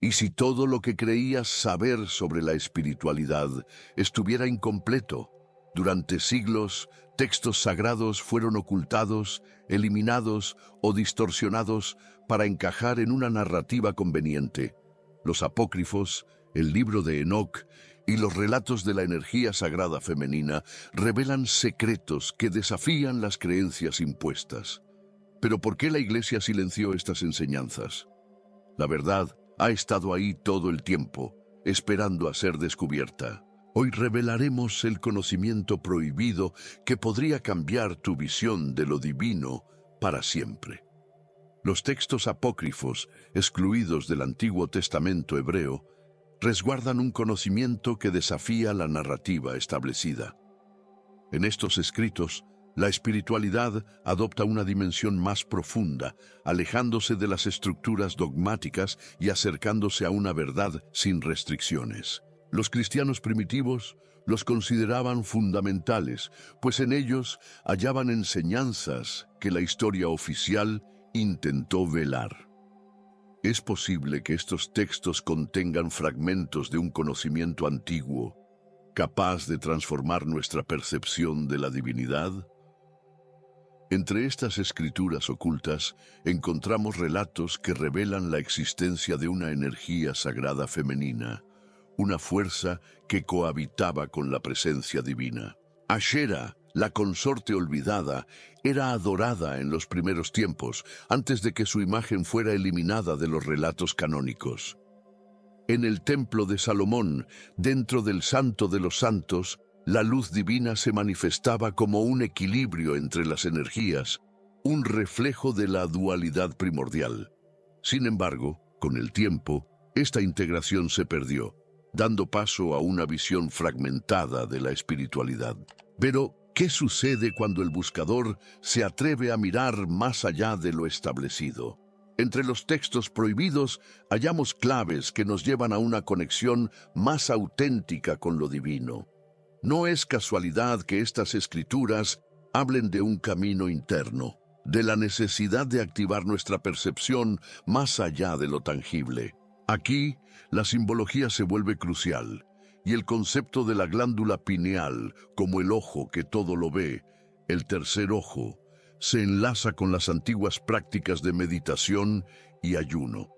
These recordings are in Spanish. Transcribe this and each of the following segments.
¿Y si todo lo que creías saber sobre la espiritualidad estuviera incompleto? Durante siglos, textos sagrados fueron ocultados, eliminados o distorsionados para encajar en una narrativa conveniente. Los apócrifos, el libro de Enoc y los relatos de la energía sagrada femenina revelan secretos que desafían las creencias impuestas. Pero ¿por qué la Iglesia silenció estas enseñanzas? La verdad ha estado ahí todo el tiempo, esperando a ser descubierta. Hoy revelaremos el conocimiento prohibido que podría cambiar tu visión de lo divino para siempre. Los textos apócrifos, excluidos del Antiguo Testamento hebreo, resguardan un conocimiento que desafía la narrativa establecida. En estos escritos, la espiritualidad adopta una dimensión más profunda, alejándose de las estructuras dogmáticas y acercándose a una verdad sin restricciones. Los cristianos primitivos los consideraban fundamentales, pues en ellos hallaban enseñanzas que la historia oficial intentó velar. Es posible que estos textos contengan fragmentos de un conocimiento antiguo, capaz de transformar nuestra percepción de la divinidad. Entre estas escrituras ocultas encontramos relatos que revelan la existencia de una energía sagrada femenina, una fuerza que cohabitaba con la presencia divina. Ashera, la consorte olvidada, era adorada en los primeros tiempos, antes de que su imagen fuera eliminada de los relatos canónicos. En el templo de Salomón, dentro del Santo de los Santos, la luz divina se manifestaba como un equilibrio entre las energías, un reflejo de la dualidad primordial. Sin embargo, con el tiempo, esta integración se perdió, dando paso a una visión fragmentada de la espiritualidad. Pero, ¿qué sucede cuando el buscador se atreve a mirar más allá de lo establecido? Entre los textos prohibidos hallamos claves que nos llevan a una conexión más auténtica con lo divino. No es casualidad que estas escrituras hablen de un camino interno, de la necesidad de activar nuestra percepción más allá de lo tangible. Aquí, la simbología se vuelve crucial, y el concepto de la glándula pineal, como el ojo que todo lo ve, el tercer ojo, se enlaza con las antiguas prácticas de meditación y ayuno.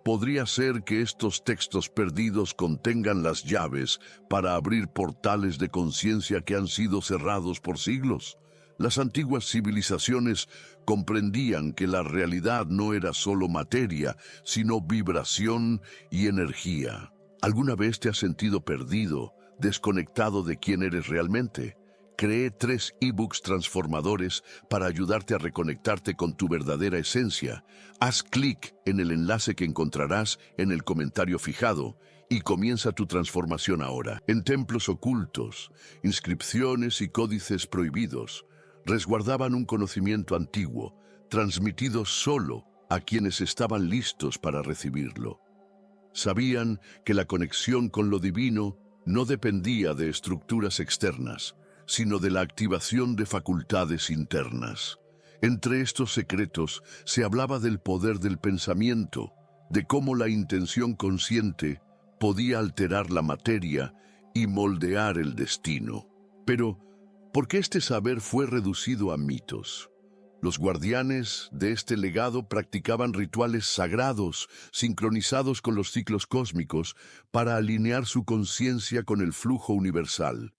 Podría ser que estos textos perdidos contengan las llaves para abrir portales de conciencia que han sido cerrados por siglos. Las antiguas civilizaciones comprendían que la realidad no era solo materia, sino vibración y energía. ¿Alguna vez te has sentido perdido, desconectado de quién eres realmente? Creé 3 ebooks transformadores para ayudarte a reconectarte con tu verdadera esencia. Haz clic en el enlace que encontrarás en el comentario fijado y comienza tu transformación ahora. En templos ocultos, inscripciones y códices prohibidos resguardaban un conocimiento antiguo, transmitido solo a quienes estaban listos para recibirlo. Sabían que la conexión con lo divino no dependía de estructuras externas, sino de la activación de facultades internas. Entre estos secretos se hablaba del poder del pensamiento, de cómo la intención consciente podía alterar la materia y moldear el destino. Pero, ¿por qué este saber fue reducido a mitos? Los guardianes de este legado practicaban rituales sagrados, sincronizados con los ciclos cósmicos, para alinear su conciencia con el flujo universal.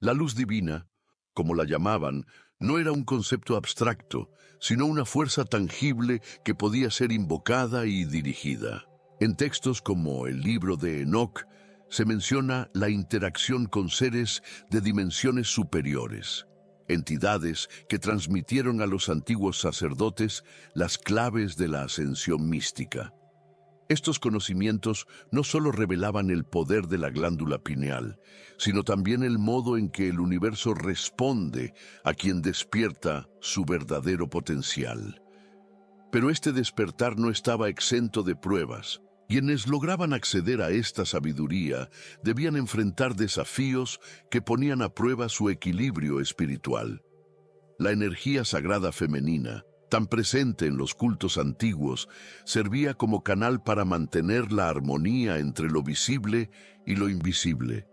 La luz divina, como la llamaban, no era un concepto abstracto, sino una fuerza tangible que podía ser invocada y dirigida. En textos como el libro de Enoc, se menciona la interacción con seres de dimensiones superiores, entidades que transmitieron a los antiguos sacerdotes las claves de la ascensión mística. Estos conocimientos no solo revelaban el poder de la glándula pineal, sino también el modo en que el universo responde a quien despierta su verdadero potencial. Pero este despertar no estaba exento de pruebas. Quienes lograban acceder a esta sabiduría debían enfrentar desafíos que ponían a prueba su equilibrio espiritual. La energía sagrada femenina, tan presente en los cultos antiguos, servía como canal para mantener la armonía entre lo visible y lo invisible.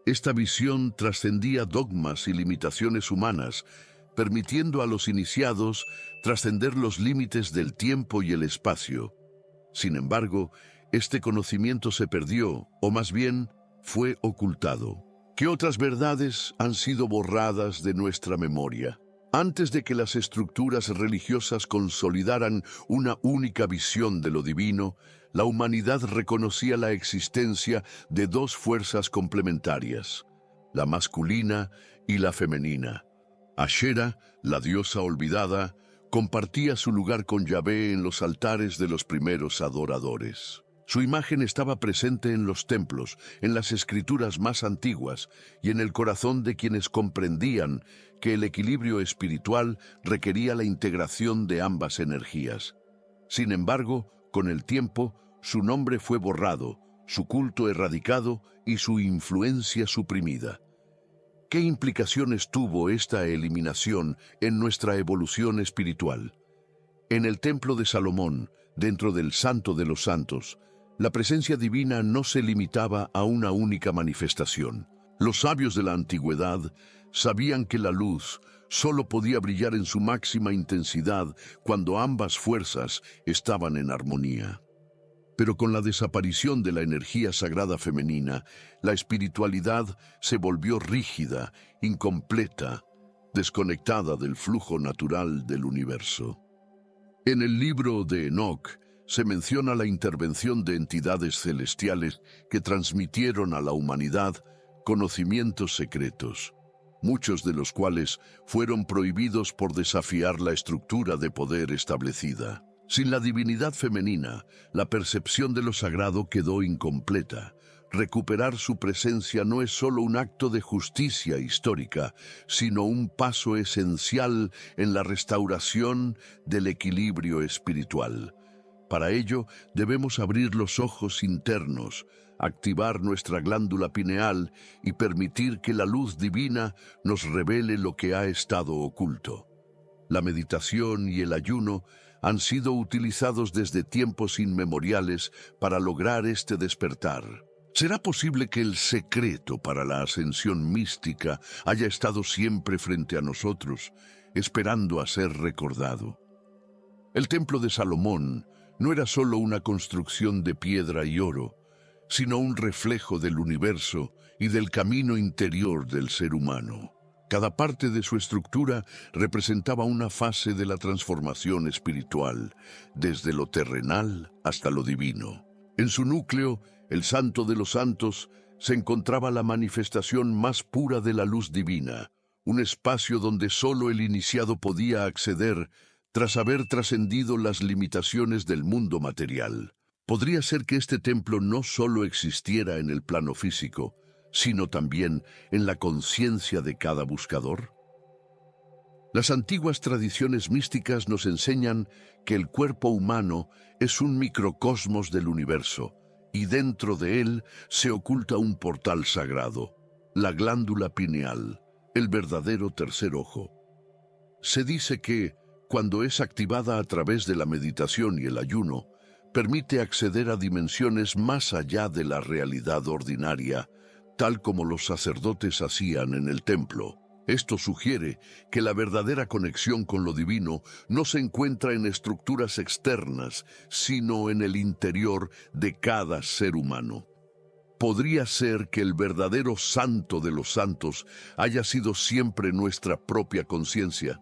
Esta visión trascendía dogmas y limitaciones humanas, permitiendo a los iniciados trascender los límites del tiempo y el espacio. Sin embargo, este conocimiento se perdió, o más bien, fue ocultado. ¿Qué otras verdades han sido borradas de nuestra memoria? Antes de que las estructuras religiosas consolidaran una única visión de lo divino, la humanidad reconocía la existencia de dos fuerzas complementarias, la masculina y la femenina. Ashera, la diosa olvidada, compartía su lugar con Yahvé en los altares de los primeros adoradores. Su imagen estaba presente en los templos, en las escrituras más antiguas y en el corazón de quienes comprendían que el equilibrio espiritual requería la integración de ambas energías. Sin embargo, con el tiempo, su nombre fue borrado, su culto erradicado y su influencia suprimida. ¿Qué implicaciones tuvo esta eliminación en nuestra evolución espiritual? En el Templo de Salomón, dentro del Santo de los Santos, la presencia divina no se limitaba a una única manifestación. Los sabios de la antigüedad sabían que la luz solo podía brillar en su máxima intensidad cuando ambas fuerzas estaban en armonía. Pero con la desaparición de la energía sagrada femenina, la espiritualidad se volvió rígida, incompleta, desconectada del flujo natural del universo. En el libro de Enoc se menciona la intervención de entidades celestiales que transmitieron a la humanidad conocimientos secretos, muchos de los cuales fueron prohibidos por desafiar la estructura de poder establecida. Sin la divinidad femenina, la percepción de lo sagrado quedó incompleta. Recuperar su presencia no es solo un acto de justicia histórica, sino un paso esencial en la restauración del equilibrio espiritual. Para ello, debemos abrir los ojos internos, activar nuestra glándula pineal y permitir que la luz divina nos revele lo que ha estado oculto. La meditación y el ayuno han sido utilizados desde tiempos inmemoriales para lograr este despertar. ¿Será posible que el secreto para la ascensión mística haya estado siempre frente a nosotros, esperando a ser recordado? El Templo de Salomón no era solo una construcción de piedra y oro, sino un reflejo del universo y del camino interior del ser humano. Cada parte de su estructura representaba una fase de la transformación espiritual, desde lo terrenal hasta lo divino. En su núcleo, el Santo de los Santos, se encontraba la manifestación más pura de la luz divina, un espacio donde solo el iniciado podía acceder tras haber trascendido las limitaciones del mundo material. ¿Podría ser que este templo no solo existiera en el plano físico, sino también en la conciencia de cada buscador? Las antiguas tradiciones místicas nos enseñan que el cuerpo humano es un microcosmos del universo, y dentro de él se oculta un portal sagrado, la glándula pineal, el verdadero tercer ojo. Se dice que, cuando es activada a través de la meditación y el ayuno, permite acceder a dimensiones más allá de la realidad ordinaria, tal como los sacerdotes hacían en el templo. Esto sugiere que la verdadera conexión con lo divino no se encuentra en estructuras externas, sino en el interior de cada ser humano. ¿Podría ser que el verdadero santo de los santos haya sido siempre nuestra propia conciencia?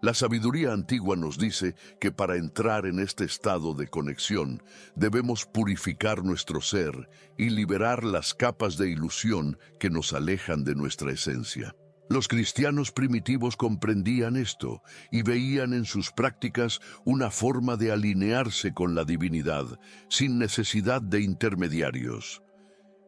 La sabiduría antigua nos dice que para entrar en este estado de conexión debemos purificar nuestro ser y liberar las capas de ilusión que nos alejan de nuestra esencia. Los cristianos primitivos comprendían esto y veían en sus prácticas una forma de alinearse con la divinidad, sin necesidad de intermediarios.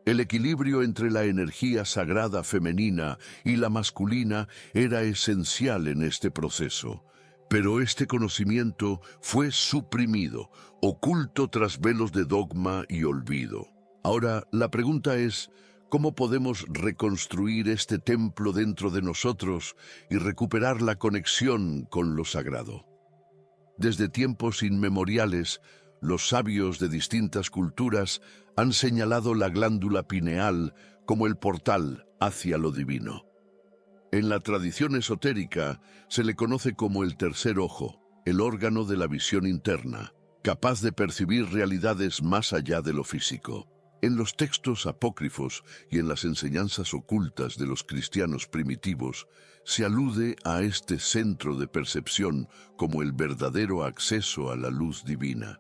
El equilibrio entre la energía sagrada femenina y la masculina era esencial en este proceso, pero este conocimiento fue suprimido, oculto tras velos de dogma y olvido. Ahora, la pregunta es, ¿cómo podemos reconstruir este templo dentro de nosotros y recuperar la conexión con lo sagrado? Desde tiempos inmemoriales, los sabios de distintas culturas han señalado la glándula pineal como el portal hacia lo divino. En la tradición esotérica se le conoce como el tercer ojo, el órgano de la visión interna, capaz de percibir realidades más allá de lo físico. En los textos apócrifos y en las enseñanzas ocultas de los cristianos primitivos, se alude a este centro de percepción como el verdadero acceso a la luz divina.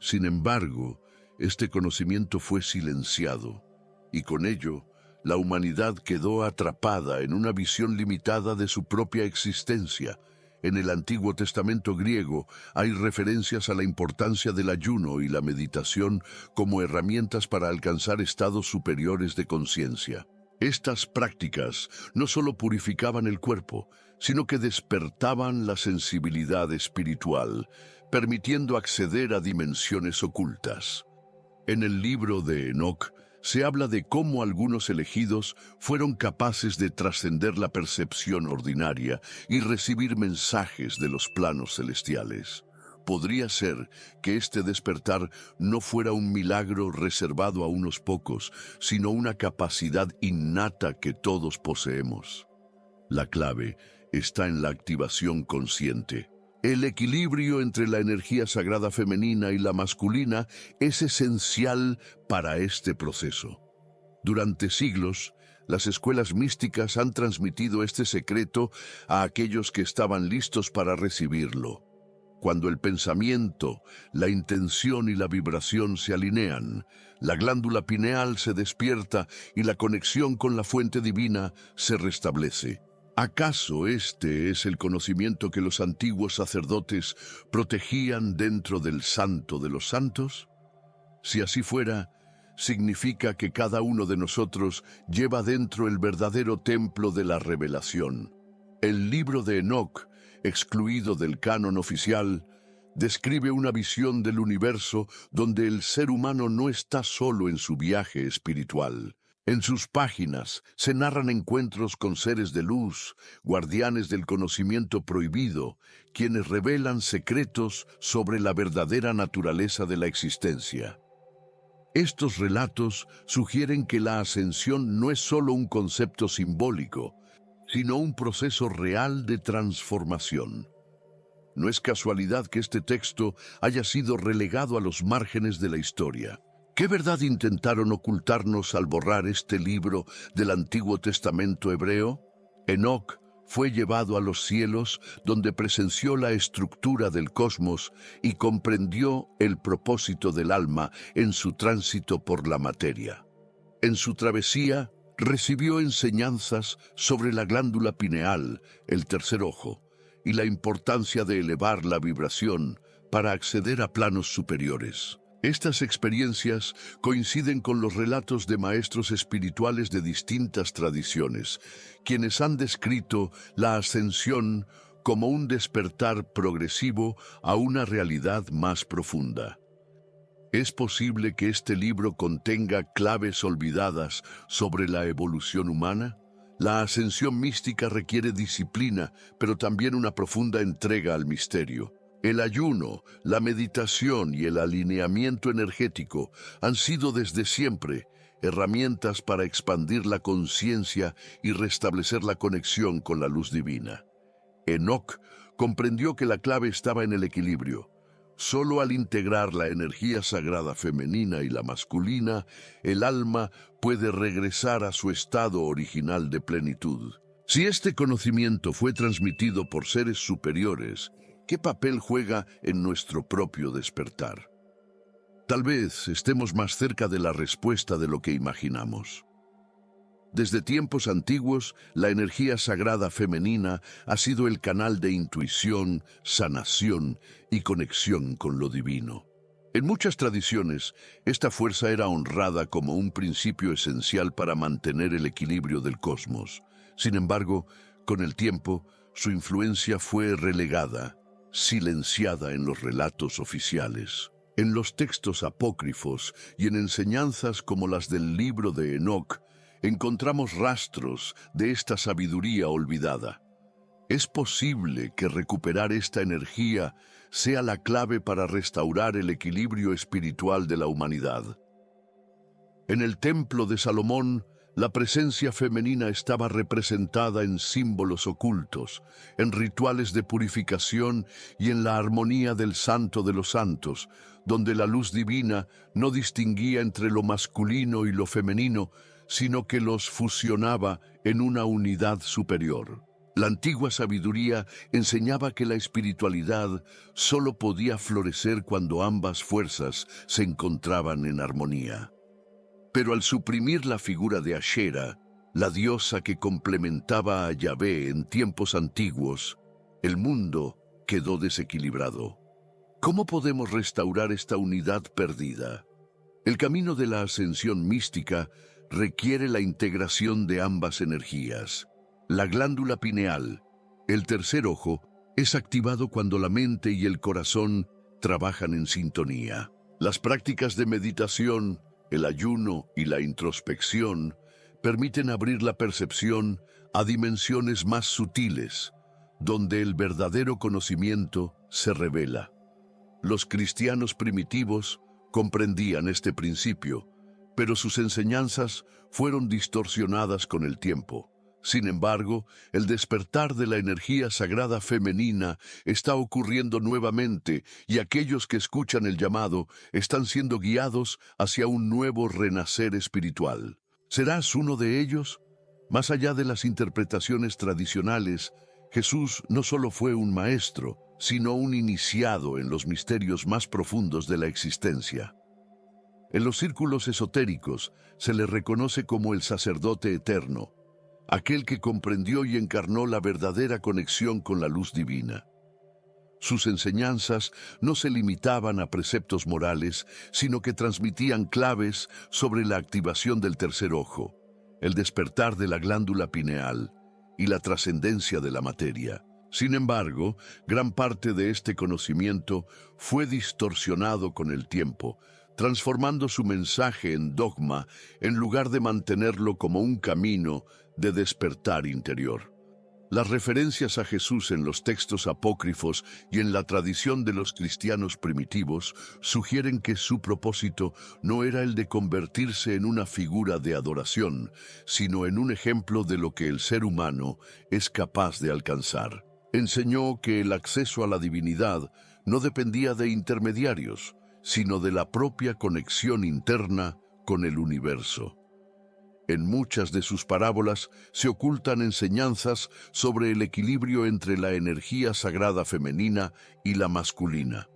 Sin embargo, este conocimiento fue silenciado, y con ello, la humanidad quedó atrapada en una visión limitada de su propia existencia. En el Antiguo Testamento griego hay referencias a la importancia del ayuno y la meditación como herramientas para alcanzar estados superiores de conciencia. Estas prácticas no solo purificaban el cuerpo, sino que despertaban la sensibilidad espiritual, permitiendo acceder a dimensiones ocultas. En el libro de Enoc se habla de cómo algunos elegidos fueron capaces de trascender la percepción ordinaria y recibir mensajes de los planos celestiales. Podría ser que este despertar no fuera un milagro reservado a unos pocos, sino una capacidad innata que todos poseemos. La clave está en la activación consciente. El equilibrio entre la energía sagrada femenina y la masculina es esencial para este proceso. Durante siglos, las escuelas místicas han transmitido este secreto a aquellos que estaban listos para recibirlo. Cuando el pensamiento, la intención y la vibración se alinean, la glándula pineal se despierta y la conexión con la fuente divina se restablece. ¿Acaso este es el conocimiento que los antiguos sacerdotes protegían dentro del Santo de los Santos? Si así fuera, significa que cada uno de nosotros lleva dentro el verdadero templo de la revelación. El libro de Enoc, excluido del canon oficial, describe una visión del universo donde el ser humano no está solo en su viaje espiritual. En sus páginas se narran encuentros con seres de luz, guardianes del conocimiento prohibido, quienes revelan secretos sobre la verdadera naturaleza de la existencia. Estos relatos sugieren que la ascensión no es solo un concepto simbólico, sino un proceso real de transformación. No es casualidad que este texto haya sido relegado a los márgenes de la historia. ¿Qué verdad intentaron ocultarnos al borrar este libro del Antiguo Testamento hebreo? Enoc fue llevado a los cielos, donde presenció la estructura del cosmos y comprendió el propósito del alma en su tránsito por la materia. En su travesía, recibió enseñanzas sobre la glándula pineal, el tercer ojo, y la importancia de elevar la vibración para acceder a planos superiores. Estas experiencias coinciden con los relatos de maestros espirituales de distintas tradiciones, quienes han descrito la ascensión como un despertar progresivo a una realidad más profunda. ¿Es posible que este libro contenga claves olvidadas sobre la evolución humana? La ascensión mística requiere disciplina, pero también una profunda entrega al misterio. El ayuno, la meditación y el alineamiento energético han sido desde siempre herramientas para expandir la conciencia y restablecer la conexión con la luz divina. Enoc comprendió que la clave estaba en el equilibrio. Solo al integrar la energía sagrada femenina y la masculina, el alma puede regresar a su estado original de plenitud. Si este conocimiento fue transmitido por seres superiores, ¿qué papel juega en nuestro propio despertar? Tal vez estemos más cerca de la respuesta de lo que imaginamos. Desde tiempos antiguos, la energía sagrada femenina ha sido el canal de intuición, sanación y conexión con lo divino. En muchas tradiciones, esta fuerza era honrada como un principio esencial para mantener el equilibrio del cosmos. Sin embargo, con el tiempo, su influencia fue relegada, silenciada en los relatos oficiales. En los textos apócrifos y en enseñanzas como las del libro de Enoc, encontramos rastros de esta sabiduría olvidada. Es posible que recuperar esta energía sea la clave para restaurar el equilibrio espiritual de la humanidad. En el templo de Salomón, la presencia femenina estaba representada en símbolos ocultos, en rituales de purificación y en la armonía del Santo de los Santos, donde la luz divina no distinguía entre lo masculino y lo femenino, sino que los fusionaba en una unidad superior. La antigua sabiduría enseñaba que la espiritualidad solo podía florecer cuando ambas fuerzas se encontraban en armonía. Pero al suprimir la figura de Ashera, la diosa que complementaba a Yahvé en tiempos antiguos, el mundo quedó desequilibrado. ¿Cómo podemos restaurar esta unidad perdida? El camino de la ascensión mística requiere la integración de ambas energías. La glándula pineal, el tercer ojo, es activado cuando la mente y el corazón trabajan en sintonía. Las prácticas de meditación, el ayuno y la introspección permiten abrir la percepción a dimensiones más sutiles, donde el verdadero conocimiento se revela. Los cristianos primitivos comprendían este principio, pero sus enseñanzas fueron distorsionadas con el tiempo. Sin embargo, el despertar de la energía sagrada femenina está ocurriendo nuevamente y aquellos que escuchan el llamado están siendo guiados hacia un nuevo renacer espiritual. ¿Serás uno de ellos? Más allá de las interpretaciones tradicionales, Jesús no solo fue un maestro, sino un iniciado en los misterios más profundos de la existencia. En los círculos esotéricos se le reconoce como el sacerdote eterno, aquel que comprendió y encarnó la verdadera conexión con la luz divina. Sus enseñanzas no se limitaban a preceptos morales, sino que transmitían claves sobre la activación del tercer ojo, el despertar de la glándula pineal y la trascendencia de la materia. Sin embargo, gran parte de este conocimiento fue distorsionado con el tiempo, transformando su mensaje en dogma en lugar de mantenerlo como un camino de despertar interior. Las referencias a Jesús en los textos apócrifos y en la tradición de los cristianos primitivos sugieren que su propósito no era el de convertirse en una figura de adoración, sino en un ejemplo de lo que el ser humano es capaz de alcanzar. Enseñó que el acceso a la divinidad no dependía de intermediarios, sino de la propia conexión interna con el universo. En muchas de sus parábolas se ocultan enseñanzas sobre el equilibrio entre la energía sagrada femenina y la masculina,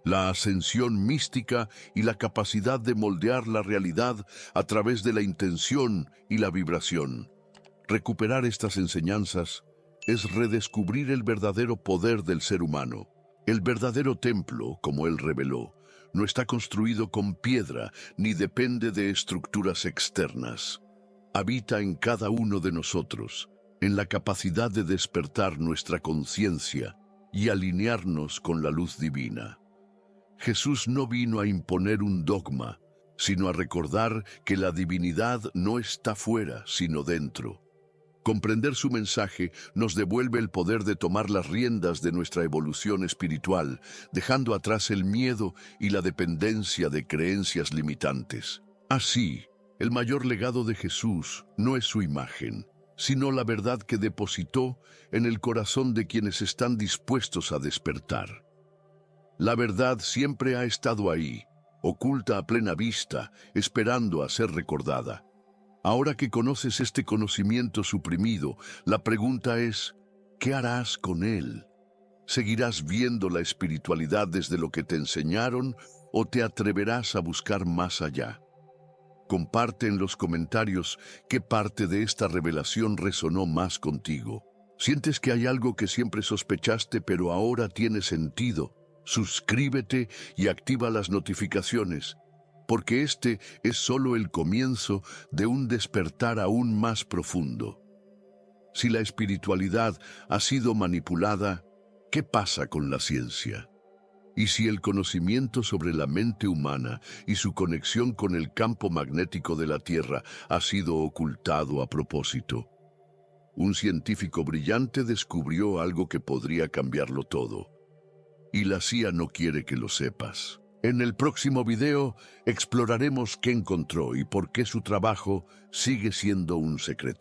la ascensión mística y la capacidad de moldear la realidad a través de la intención y la vibración. Recuperar estas enseñanzas es redescubrir el verdadero poder del ser humano. El verdadero templo, como él reveló, no está construido con piedra ni depende de estructuras externas. Habita en cada uno de nosotros, en la capacidad de despertar nuestra conciencia y alinearnos con la luz divina. Jesús no vino a imponer un dogma, sino a recordar que la divinidad no está fuera, sino dentro. Comprender su mensaje nos devuelve el poder de tomar las riendas de nuestra evolución espiritual, dejando atrás el miedo y la dependencia de creencias limitantes. Así, el mayor legado de Jesús no es su imagen, sino la verdad que depositó en el corazón de quienes están dispuestos a despertar. La verdad siempre ha estado ahí, oculta a plena vista, esperando a ser recordada. Ahora que conoces este conocimiento suprimido, la pregunta es, ¿qué harás con él? ¿Seguirás viendo la espiritualidad desde lo que te enseñaron o te atreverás a buscar más allá? Comparte en los comentarios qué parte de esta revelación resonó más contigo. ¿Sientes que hay algo que siempre sospechaste pero ahora tiene sentido? Suscríbete y activa las notificaciones, porque este es solo el comienzo de un despertar aún más profundo. Si la espiritualidad ha sido manipulada, ¿qué pasa con la ciencia? Y si el conocimiento sobre la mente humana y su conexión con el campo magnético de la Tierra ha sido ocultado a propósito. Un científico brillante descubrió algo que podría cambiarlo todo. Y la CIA no quiere que lo sepas. En el próximo video exploraremos qué encontró y por qué su trabajo sigue siendo un secreto.